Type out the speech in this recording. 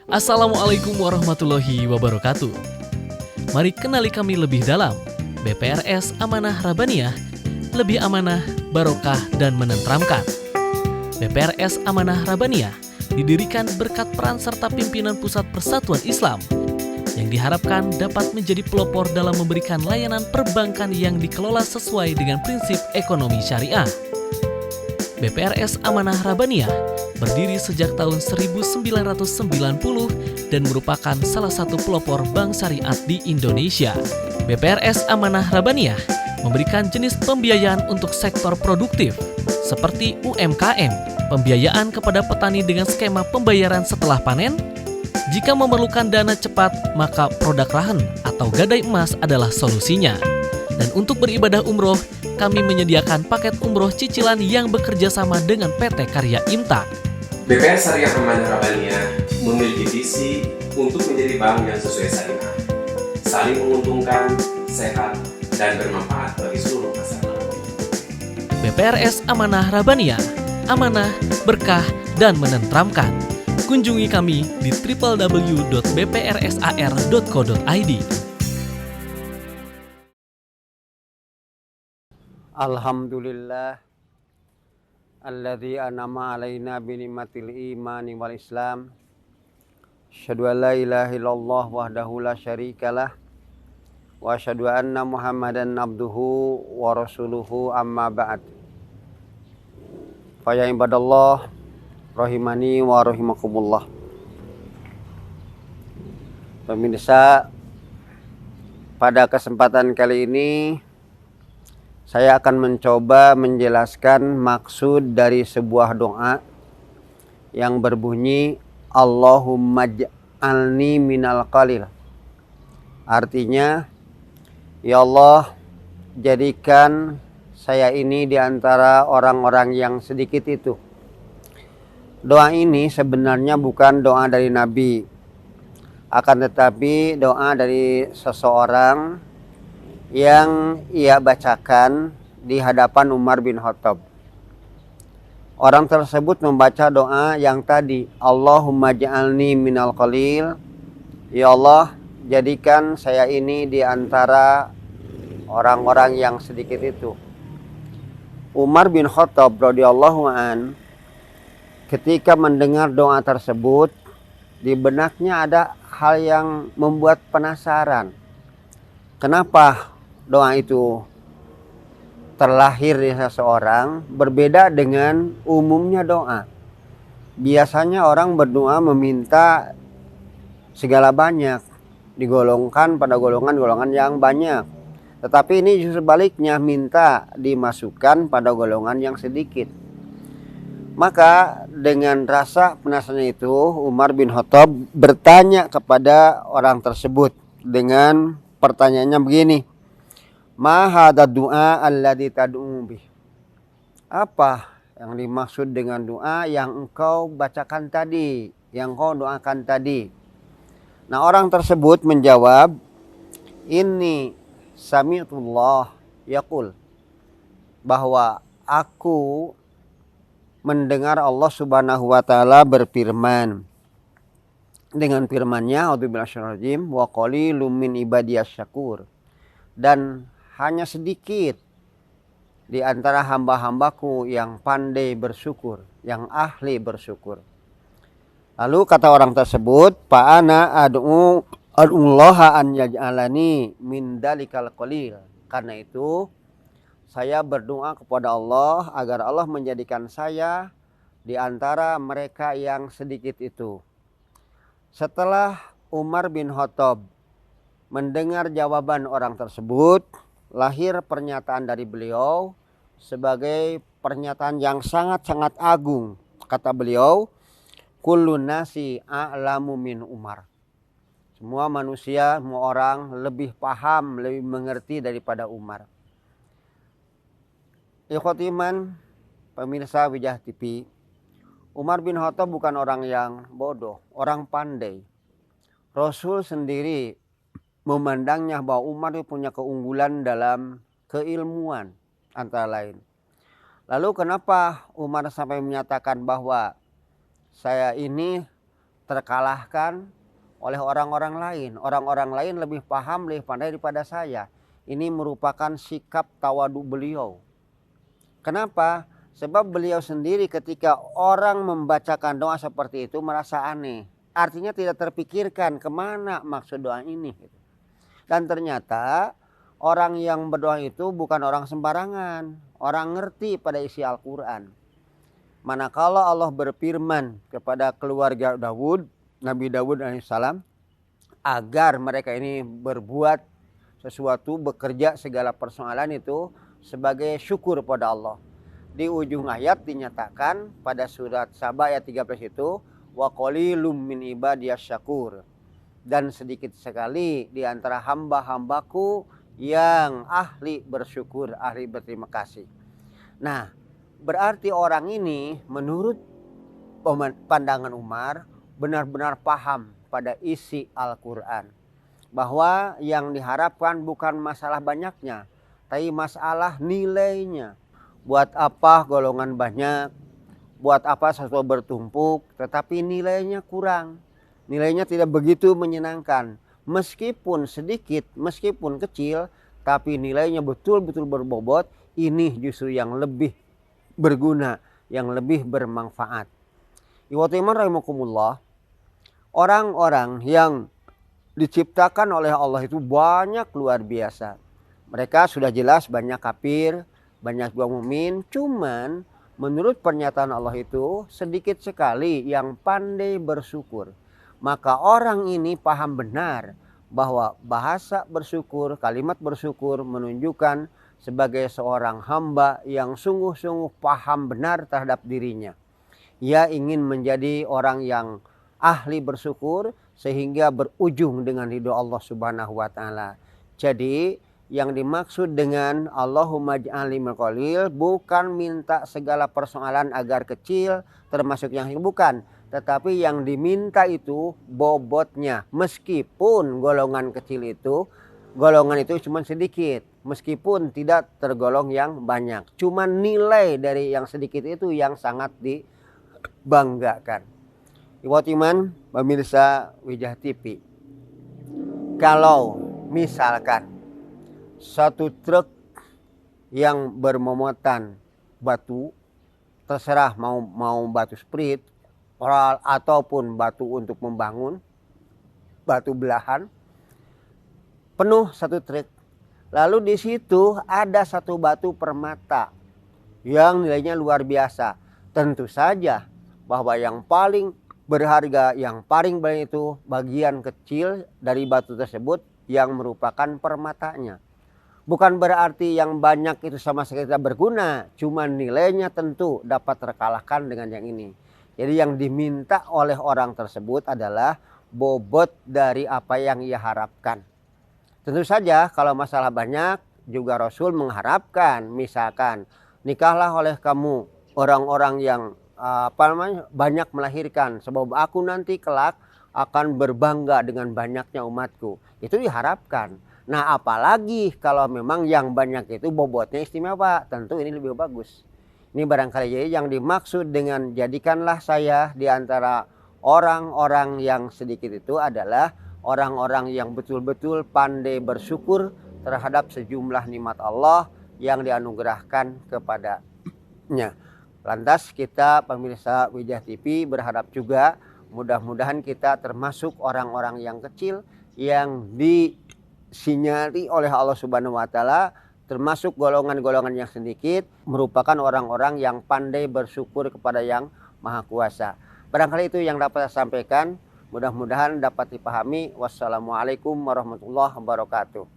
Assalamualaikum warahmatullahi wabarakatuh. Mari kenali kami lebih dalam. BPRS Amanah Rabbaniyah, lebih amanah, barokah, dan menenteramkan. BPRS Amanah Rabbaniyah didirikan berkat peran serta pimpinan Pusat Persatuan Islam yang diharapkan dapat menjadi pelopor dalam memberikan layanan perbankan yang dikelola sesuai dengan prinsip ekonomi syariah. BPRS Amanah Rabbaniyah berdiri sejak tahun 1990 dan merupakan salah satu pelopor bank syariat di Indonesia. BPRS Amanah Rabbaniyah memberikan jenis pembiayaan untuk sektor produktif seperti UMKM, pembiayaan kepada petani dengan skema pembayaran setelah panen. Jika memerlukan dana cepat, maka produk rahen atau gadai emas adalah solusinya. Dan untuk beribadah umroh, kami menyediakan paket umroh cicilan yang bekerja sama dengan PT Karya Imtak. BPR Syariah Amanah Rabbaniyah memiliki visi untuk menjadi bank yang sesuai syariah, saling menguntungkan, sehat, dan bermanfaat bagi seluruh masyarakat. BPRS Amanah Rabbaniyah, amanah, berkah, dan menenteramkan. Kunjungi kami di www.bprsar.co.id. Alhamdulillah alladzi an'ama alaina bi ni'matil imani wal islam. Asyhadu an la ilaha illallah wahdahu la syarikalah wa asyhadu anna Muhammadan abduhu wa rasuluhu amma ba'd. Fa ya ibadallah rahimani wa rahimakumullah. Pemirsa, pada kesempatan kali ini saya akan mencoba menjelaskan maksud dari sebuah doa yang berbunyi Allahumma ja'alni minal qalil. Artinya, ya Allah, jadikan saya ini di antara orang-orang yang sedikit itu. Doa ini sebenarnya bukan doa dari Nabi, akan tetapi doa dari seseorang yang ia bacakan di hadapan Umar bin Khattab. Orang tersebut membaca doa yang tadi, Allahumma ja'alni minal qalil. Ya Allah, jadikan saya ini di antara orang-orang yang sedikit itu. Umar bin Khattab radhiyallahu an ketika mendengar doa tersebut, di benaknya ada hal yang membuat penasaran. Kenapa doa itu terlahir di seseorang berbeda dengan umumnya doa? Biasanya orang berdoa meminta segala banyak, digolongkan pada golongan-golongan yang banyak. Tetapi ini justru sebaliknya, minta dimasukkan pada golongan yang sedikit. Maka dengan rasa penasaran itu, Umar bin Khattab bertanya kepada orang tersebut dengan pertanyaannya begini, ma hadza du'a alladzi tad'u bih. Apa yang dimaksud dengan doa yang engkau bacakan tadi, yang engkau doakan tadi? Nah, orang tersebut menjawab, inni sami'tullah yaqul, bahwa aku mendengar Allah Subhanahu wa taala berfirman dengan firman-Nya, a'udzubillahi minasyaitonir rajim, wa qalilum min ibadiyas syakur, dan hanya sedikit di antara hamba-hambaku yang pandai bersyukur, yang ahli bersyukur. Lalu kata orang tersebut, fa ana ad'ullaha an yaj'alani min dalikal qalil. Karena itu saya berdoa kepada Allah agar Allah menjadikan saya di antara mereka yang sedikit itu. Setelah Umar bin Khattab mendengar jawaban orang tersebut, lahir pernyataan dari beliau sebagai pernyataan yang sangat-sangat agung. Kata beliau, kullun nasi a'lamu min Umar. Semua manusia, semua orang lebih paham, lebih mengerti daripada Umar. Ikhwati iman, pemirsa Wijah TV, Umar bin Khattab bukan orang yang bodoh, orang pandai. Rasul sendiri memandangnya bahwa Umar itu punya keunggulan dalam keilmuan antara lain. Lalu kenapa Umar sampai menyatakan bahwa saya ini terkalahkan oleh orang-orang lain. Orang-orang lain lebih paham, lebih pandai daripada saya. Ini merupakan sikap tawadu beliau. Kenapa? Sebab beliau sendiri ketika orang membacakan doa seperti itu merasa aneh. Artinya tidak terpikirkan kemana maksud doa ini. Dan ternyata orang yang berdoa itu bukan orang sembarangan. Orang ngerti pada isi Al-Quran. Manakala Allah berfirman kepada keluarga Daud, Nabi Daud alaihissalam, agar mereka ini berbuat sesuatu, bekerja segala persoalan itu sebagai syukur pada Allah. Di ujung ayat dinyatakan pada surat Saba ayat 13 itu, wa qalilum min ibadiyas syakur. Dan sedikit sekali di antara hamba-hambaku yang ahli bersyukur, ahli berterima kasih. Nah, berarti orang ini menurut pandangan Umar benar-benar paham pada isi Al-Quran. Bahwa yang diharapkan bukan masalah banyaknya, tapi masalah nilainya. Buat apa golongan banyak, buat apa sesuatu bertumpuk, tetapi nilainya kurang. Nilainya tidak begitu menyenangkan. Meskipun sedikit, meskipun kecil, tapi nilainya betul-betul berbobot, ini justru yang lebih berguna, yang lebih bermanfaat. Ikhwati iman rahimakumullah, orang-orang yang diciptakan oleh Allah itu banyak luar biasa. Mereka sudah jelas banyak kafir, banyak juga mukmin. Cuman menurut pernyataan Allah itu sedikit sekali yang pandai bersyukur. Maka orang ini paham benar bahwa bahasa bersyukur, kalimat bersyukur menunjukkan sebagai seorang hamba yang sungguh-sungguh paham benar terhadap dirinya. Ia ingin menjadi orang yang ahli bersyukur sehingga berujung dengan ridho Allah Subhanahu wa taala. Jadi yang dimaksud dengan Allahumma ij'alni minal qalil bukan minta segala persoalan agar kecil termasuk yang bukan, tetapi yang diminta itu bobotnya. Meskipun golongan kecil itu, golongan itu cuma sedikit, meskipun tidak tergolong yang banyak. Cuma nilai dari yang sedikit itu yang sangat dibanggakan. Ikhwati iman, pemirsa Wijah TV. Kalau misalkan satu truk yang bermemuatan batu, terserah mau batu sprit ataupun batu untuk membangun, batu belahan, penuh satu truk. Lalu di situ ada satu batu permata yang nilainya luar biasa. Tentu saja bahwa yang paling berharga, yang paling banyak itu bagian kecil dari batu tersebut yang merupakan permatanya. Bukan berarti yang banyak itu sama sekali tidak berguna, cuma nilainya tentu dapat terkalahkan dengan yang ini. Jadi yang diminta oleh orang tersebut adalah bobot dari apa yang ia harapkan. Tentu saja kalau masalah banyak juga Rasul mengharapkan, misalkan nikahlah oleh kamu orang-orang yang banyak melahirkan, sebab aku nanti kelak akan berbangga dengan banyaknya umatku. Itu diharapkan. Nah, apalagi kalau memang yang banyak itu bobotnya istimewa, tentu ini lebih bagus. Ini barangkali jadi yang dimaksud dengan jadikanlah saya di antara orang-orang yang sedikit itu adalah orang-orang yang betul-betul pandai bersyukur terhadap sejumlah nikmat Allah yang dianugerahkan kepadanya. Lantas kita pemirsa Wijah TV berharap juga mudah-mudahan kita termasuk orang-orang yang kecil yang disinyali oleh Allah Subhanahu wa taala, termasuk golongan-golongan yang sedikit, merupakan orang-orang yang pandai bersyukur kepada Yang Maha Kuasa. Barangkali itu yang dapat saya sampaikan, mudah-mudahan dapat dipahami. Wassalamualaikum warahmatullahi wabarakatuh.